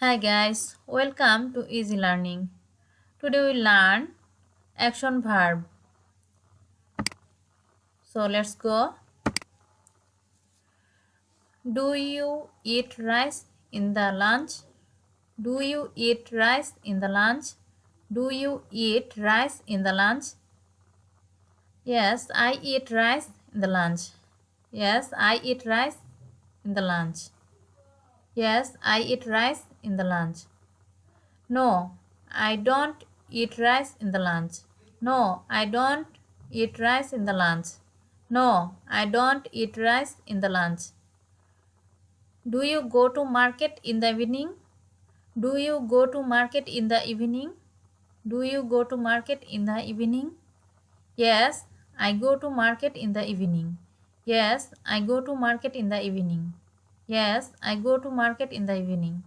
Hi guys, welcome to Easy Learning. Today we learn action verb. So let's go. Do you eat rice in the lunch? Do you eat rice in the lunch? Do you eat rice in the lunch? Yes, I eat rice in the lunch. Yes, I eat rice in the lunch. Yes, I eat rice in the lunch. No, I don't eat rice in the lunch. No, I don't eat rice in the lunch. No, I don't eat rice in the lunch. Do you go to market in the evening? Do you go to market in the evening? Do you go to market in the evening? Yes, I go to market in the evening. Yes, I go to market in the evening. Yes, I go to market in the evening.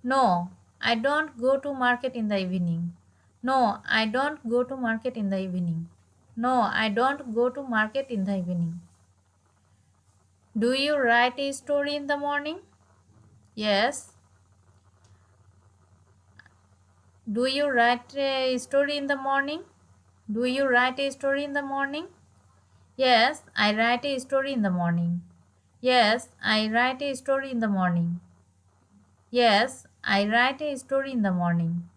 No, I don't go to market in the evening. No, I don't go to market in the evening. No, I don't go to market in the evening. Do you write a story in the morning? Yes. Do you write a story in the morning? Do you write a story in the morning? Yes, I write a story in the morning. Yes, I write a story in the morning. Yes, I write a story in the morning.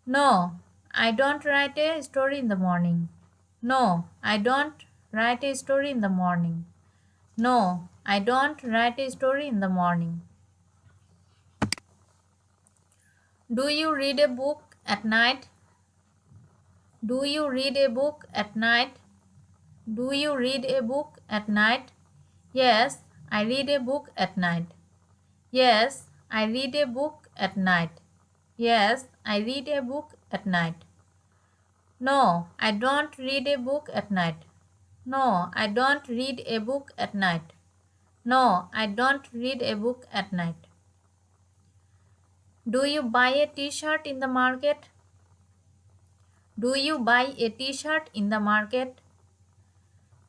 No, I don't write a story in the morning. No, I don't write a story in the morning. No, I don't write a story in the morning. Do you read a book at night? Do you read a book at night? Do you read a book at night? Yes, I read a book at night. Yes, I read a book at night. Yes, I read a book at night. No, I don't read a book at night. No, I don't read a book at night. No, I don't read a book at night. Do you buy a t-shirt in the market? Do you buy a t-shirt in the market?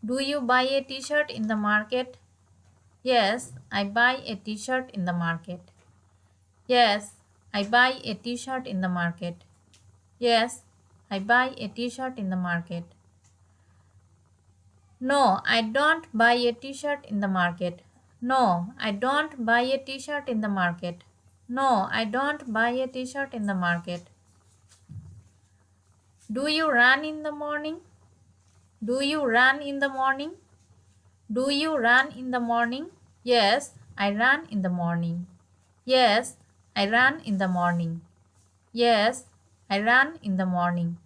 Do you buy a t-shirt in the market? Yes, I buy a t-shirt in the market. Yes, I buy a t-shirt in the market. Yes, I buy a t-shirt in the market. No, I don't buy a t-shirt in the market. No, I don't buy a t-shirt in the market. No, I don't buy a t-shirt in the market. Do you run in the morning? Do you run in the morning? Do you run in the morning? Yes, I run in the morning. Yes, I run in the morning. Yes, I run in the morning.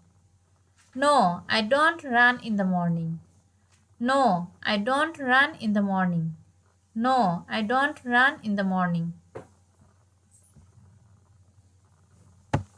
No, I don't run in the morning. No, I don't run in the morning. No, I don't run in the morning.